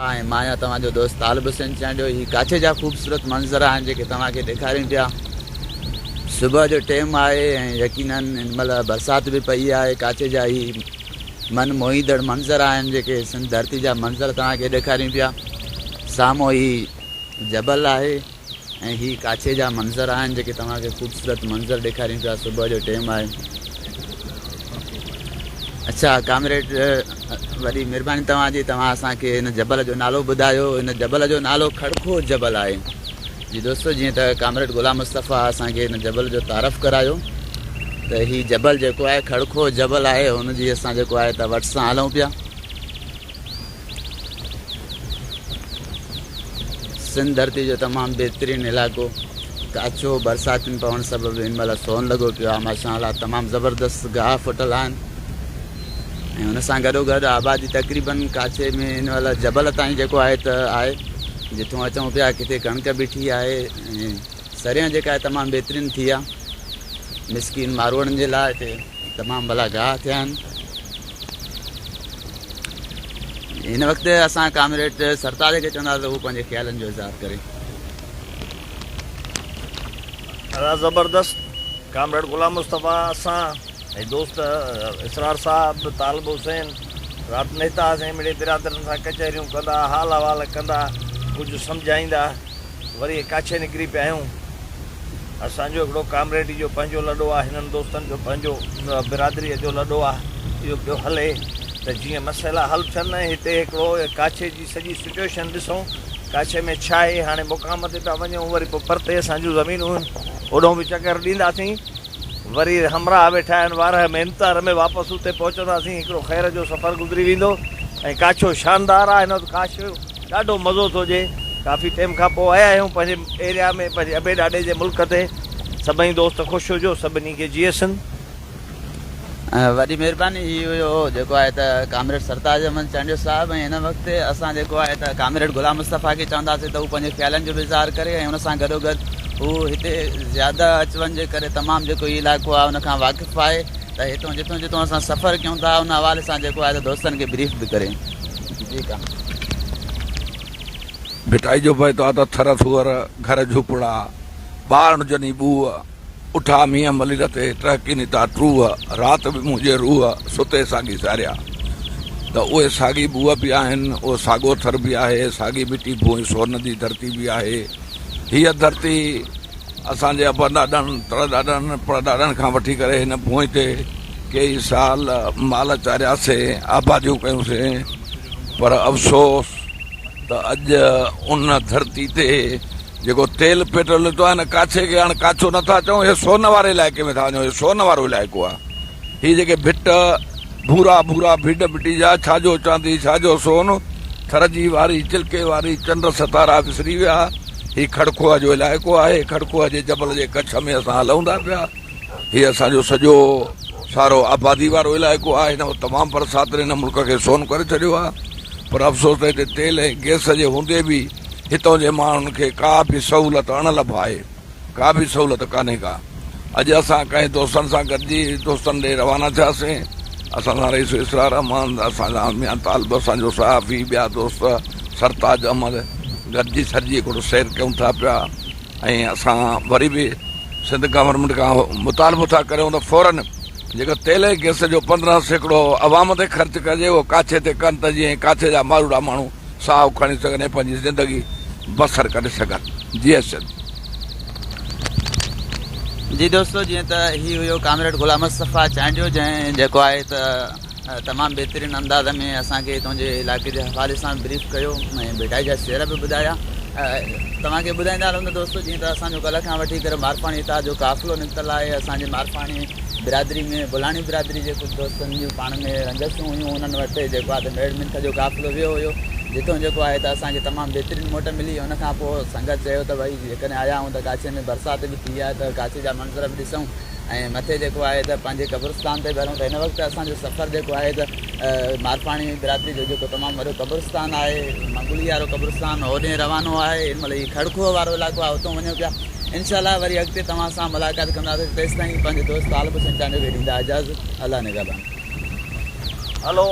ऐं मां आहियां तव्हांजो दोस्त तालिब हुसैन चांडियो। ही काछे जा ख़ूबसूरत मंज़र आहिनि जेके तव्हांखे ॾेखारियूं पिया। सुबुह जो टाइम आहे ऐं यकीनन हिन महिल बरसाति बि पई आहे। काछे जा ही मन मोहींदड़ मंज़र आहिनि जेके सिंध धरती जा मंज़र तव्हांखे ॾेखारियूं पिया। साम्हूं ही जबल आहे ऐं ही काछे जा मंज़र आहिनि जेके तव्हांखे ख़ूबसूरत मंज़र ॾेखारियूं पिया। सुबुह जो टाइम आहे। अच्छा कामरेड, वॾी महिरबानी तव्हांजी, तव्हां असांखे हिन जबल जो नालो ॿुधायो। हिन जबल जो नालो खड़खो जबल आहे। जी दोस्तो, जीअं त कामरेड गुलाम मुस्तफ़ा असांखे हिन जबल जो तारफ़ करायो त ही जबल जेको आहे खड़खो जबल आहे। हुनजी असां जेको आहे त वटि सां हलूं पिया। सिंध धरती जो तमामु बहितरीनु इलाइक़ो, काचो बरसातियुनि पवण सबबु हिन महिल सोन लॻो पियो आहे। माशाअल्लाह तमामु ज़बरदस्त गाह फुटल आहिनि ऐं हुन सां गॾोगॾु आबादी तक़रीबन काछे में हिन महिल जबल ताईं जेको आहे त आहे, जिथूं अचूं पिया किथे कणिक बीठी आहे ऐं सरियां जेका आहे तमामु बहितरीनु थी आहे। मिसकिन मारवड़नि जे लाइ हिते तमामु भला गाह थिया आहिनि। हिन वक़्तु असां कामरेड सरताज खे चवंदासीं त हू पंहिंजे ख़्यालनि जो इज़हार करे। ज़बरदस्त कामरेड गुलाम मुस्तफ़ा असां ऐं दोस्त इसरार साहब, तालिब हुसैन राति नेता असां मिड़े बिरादरनि सां कचहरियूं कंदा, हाल अहवाल कंदा, कुझु सम्झाईंदा, वरी काछे निकिरी पिया आहियूं। असांजो हिकिड़ो कामरेडी जो पंहिंजो लॾो आहे, हिननि दोस्तनि जो पंहिंजो बिरादरीअ जो लॾो आहे। इहो पियो हले त जीअं मसइला हल थियनि। हिते हिकिड़ो काछे जी सॼी सिचुएशन ॾिसूं, काछे में छा आहे। हाणे मुक़ाम ते पिया वञूं, वरी पोइ परते असांजूं ज़मीनूं आहिनि, होॾो बि चकर ॾींदासीं। वरी हमराह वेठा आहिनि वार महिनतार में वापसि उते पहुचंदासीं। हिकिड़ो ख़ैर जो सफ़र गुज़री वेंदो ऐं काछो शानदार आहे। हिन वक़्तु काछो ॾाढो मज़ो थो अचे। काफ़ी टाइम खां पोइ आया आहियूं पंहिंजे एरिया में, पंहिंजे अबे ॾाॾे जे मुल्क ते। सभई दोस्त ख़ुशि हुजो, सभिनी खे जीअसनि। वॾी महिरबानी। ही हुयो जेको आहे त कामरेड सरताज अहमद चांडियो साहिबु। ऐं हिन वक़्तु असां जेको आहे त कामरेड गुलाम मुस्तफ़ा खे चवंदासीं त हू पंहिंजे ख़्यालनि जो बि इज़हार करे ऐं हुन सां गॾोगॾु हू हिते ज़्यादा अच वञ जे करे तमामु जेको इलाइक़ो आहे हुन खां वाक़िफ़ु आहे त हितां जितां जितां असां सफ़र कयूं था हुन हवाले सां जेको आहे त दोस्तनि खे ब्रीफ बि करे। ठीकु आहे। भिटाई जो भय तो आता थर थुअर घर झुपड़ा ॿार जनी बूह उठा मीअं मलीर ते ट्रकिनी ता ट्रूह राति बि मुंहिंजे रूह सुते साॻी सारिया। त उहे साॻी बूह बि आहिनि, उहो साॻो थर बि आहे, साॻी मिटी भूई सोन जी धरती बि आहे। हीअ धरती असांजे अबॾाॾनि तड़ॾाॾनि पड़ॾाॾनि खां वठी करे हिन भूई ते कई साल माल चारियासीं, आबादियूं कयूंसीं, पर अफ़सोस त अॼु उन धरती ते जेको तेल पेट्रोल निकितो आहे न, काछे खे हाणे काछो नथा चऊं, हे सोन वारे इलाइक़े में था वञूं। हे सोन वारो इलाइक़ो आहे। हीअ जेके भिट भूरा भूरा भिड भिटी जा, छाजो चांदी छाजो सोन, थर जी वारी चिल्के वारी चंड सितारा विसरी विया। हीउ खड़खुआ जो इलाइक़ो आहे। खड़खुआ जे जबल जे कच्छ में असां हलूं था पिया। हीअ असांजो सॼो सारो आबादी वारो इलाइक़ो आहे। हिन तमामु बरसाति हिन मुल्क खे सोन करे छॾियो आहे। पर अफ़सोस त हिते तेल ऐं गैस जे हूंदे बि हितां जे माण्हुनि खे का बि सहूलियत अणलभ आहे, का बि सहूलियत कान्हे का। अॼु असां कंहिं दोस्तनि सां गॾिजी दोस्तनि ॾे रवाना थियासीं। असां सां रईस इसरार अहमद, असांजा मियां तालिब, असांजो सहाफ़ी, ॿिया दोस्त सरताज अहमद गॾिजी सॾिजी हिकिड़ो सैर कयूं था पिया। ऐं असां वरी बि सिंध गवर्नमेंट खां मुतालबो था करियूं त फ़ौरन जेको तेल ऐं गैस जो 15% अवाम ते ख़र्चु कजे, उहो काछे ते कनि त जीअं काछे जा मारूड़ा माण्हू साहु खणी सघनि ऐं पंहिंजी ज़िंदगी बसर करे सघनि। जी अचनि। जी दोस्तो, जीअं त ही हुयो कामरेड गुलाम मुस्तफ़ा चांडियो, जंहिं जेको आहे त तमामु बहितरीनु अंदाज़ में असांखे हितां जे इलाइक़े जे हवाले सां ब्रीफ कयो ऐं भिटाई जा शेर बि ॿुधाया। तव्हांखे ॿुधाईंदा रहंदा दोस्तो, जीअं त असांजो कल्ह खां वठी करे मारफाणी हितां जो काफ़िलो निकितल आहे। असांजे मारफाणी बिरादरी में बुलाणी बिरादरी जे कुझु दोस्तनि जूं पाण में रंजसूं हुयूं, उन्हनि वटि जेको आहे त मेड़ मिंथ जो काफ़िलो वियो हुयो, जिथों जेको आहे त असांखे तमामु बहितरीनु मोट मिली। हुन खां पोइ संगत चयो त भई जेकॾहिं आया आहियूं त काछे में बरसाति बि थी आहे त काछे जा मंज़र बि ॾिसूं ऐं मथे जेको आहे त पंहिंजे क़ब्रिस्तान ते भरूं। त हिन वक़्तु असांजो सफ़र जेको आहे त मारफाणी बिरादरी जो जेको तमामु वॾो क़ब्रिस्तान आहे, मंगुली वारो क़ब्रिस्तान, होॾे रवानो आहे। हिन महिल हीउ खड़खो वारो इलाइक़ो आहे, उतां वञूं पिया। इंशाअल्लाह वरी अॻिते तव्हां सां मुलाक़ात कंदासीं। तेसिताईं पंहिंजे दोस्त तालिब हुसैन चांडियो खे ॾींदा इजाज़त। अल्लाह निगहबान। हलो।